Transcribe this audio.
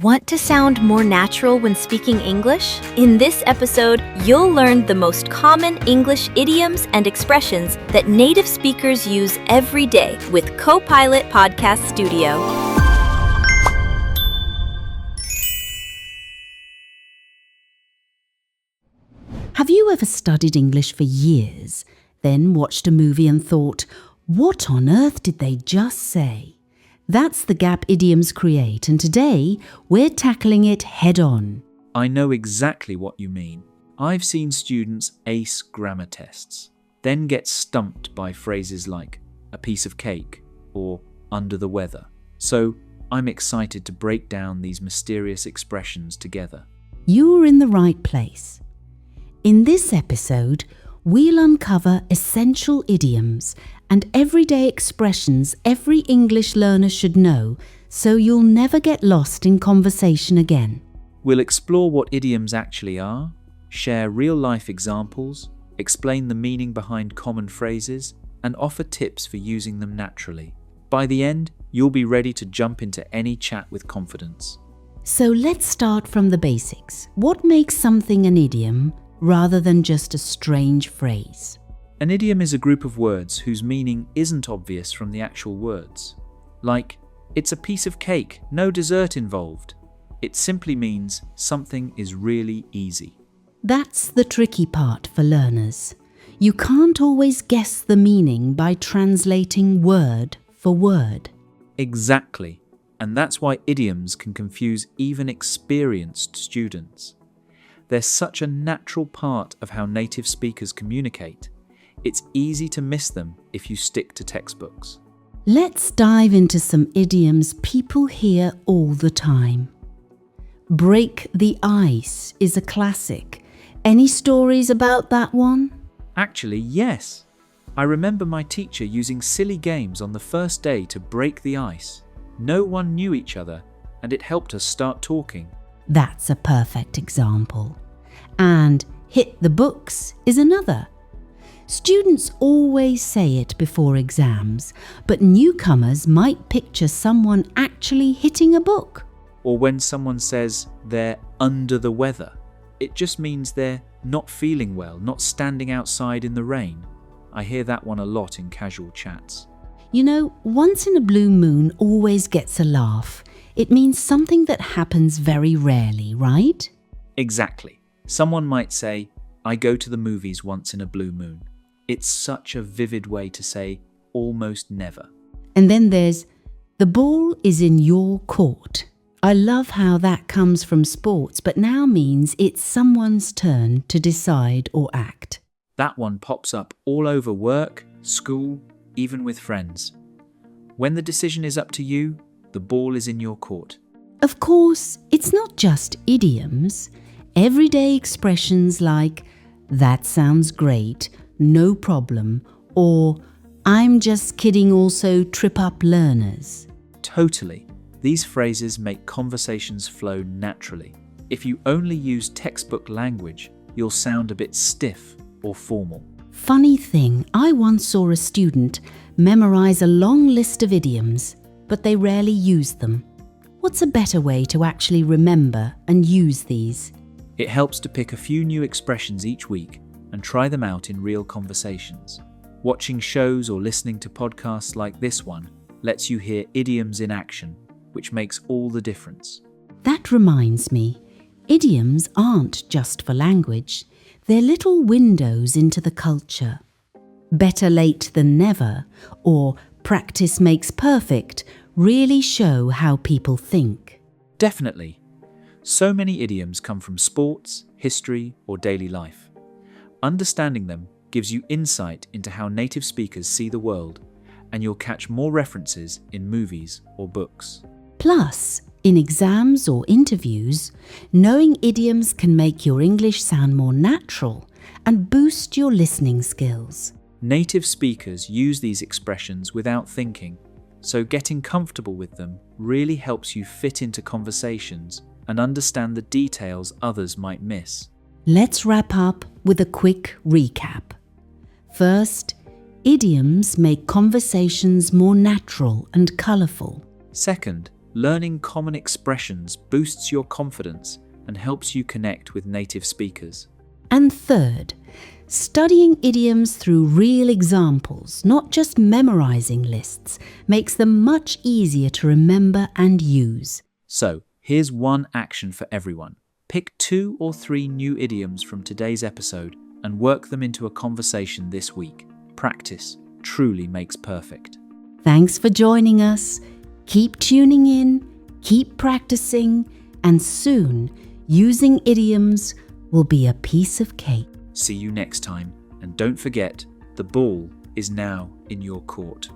Want to sound more natural when speaking English? In this episode, you'll learn the most common English idioms and expressions that native speakers use every day with Copilot Podcast Studio. Have you ever studied English for years, then watched a movie and thought, what on earth did they just say? That's the gap idioms create, and today we're tackling it head on. I know exactly what you mean. I've seen students ace grammar tests, then get stumped by phrases like a piece of cake or under the weather. So I'm excited to break down these mysterious expressions together. You're in the right place. In this episode, we'll uncover essential idioms and everyday expressions every English learner should know, so you'll never get lost in conversation again. We'll explore what idioms actually are, share real-life examples, explain the meaning behind common phrases, and offer tips for using them naturally. By the end, you'll be ready to jump into any chat with confidence. So let's start from the basics. What makes something an idiom rather than just a strange phrase? An idiom is a group of words whose meaning isn't obvious from the actual words. Like, it's a piece of cake, no dessert involved. It simply means something is really easy. That's the tricky part for learners. You can't always guess the meaning by translating word for word. Exactly, and that's why idioms can confuse even experienced students. They're such a natural part of how native speakers communicate. It's easy to miss them if you stick to textbooks. Let's dive into some idioms people hear all the time. Break the ice is a classic. Any stories about that one? Actually, yes. I remember my teacher using silly games on the first day to break the ice. No one knew each other, and it helped us start talking. That's a perfect example. And hit the books is another. Students always say it before exams, but newcomers might picture someone actually hitting a book. Or when someone says they're under the weather, it just means they're not feeling well, not standing outside in the rain. I hear that one a lot in casual chats. You know, once in a blue moon always gets a laugh. It means something that happens very rarely, right? Exactly. Someone might say, I go to the movies once in a blue moon. It's such a vivid way to say almost never. And then there's, the ball is in your court. I love how that comes from sports, but now means it's someone's turn to decide or act. That one pops up all over work, school, even with friends. When the decision is up to you, the ball is in your court. Of course, it's not just idioms. Everyday expressions like, that sounds great, no problem, or I'm just kidding also trip up learners. Totally. These phrases make conversations flow naturally. If you only use textbook language, you'll sound a bit stiff or formal. Funny thing, I once saw a student memorize a long list of idioms, but they rarely use them. What's a better way to actually remember and use these? It helps to pick a few new expressions each week and try them out in real conversations. Watching shows or listening to podcasts like this one lets you hear idioms in action, which makes all the difference. That reminds me, idioms aren't just for language. They're little windows into the culture. Better late than never, or practice makes perfect, really show how people think. Definitely. So many idioms come from sports, history, or daily life. Understanding them gives you insight into how native speakers see the world, and you'll catch more references in movies or books. Plus, in exams or interviews, knowing idioms can make your English sound more natural and boost your listening skills. Native speakers use these expressions without thinking, so getting comfortable with them really helps you fit into conversations and understand the details others might miss. Let's wrap up with a quick recap. First, idioms make conversations more natural and colourful. Second, Learning common expressions boosts your confidence and helps you connect with native speakers. And third, studying idioms through real examples, not just memorizing lists, makes them much easier to remember and use. So, here's one action for everyone. Pick 2 or 3 new idioms from today's episode and work them into a conversation this week. Practice truly makes perfect. Thanks for joining us. Keep tuning in, keep practicing, and soon using idioms will be a piece of cake. See you next time, and don't forget, the ball is now in your court.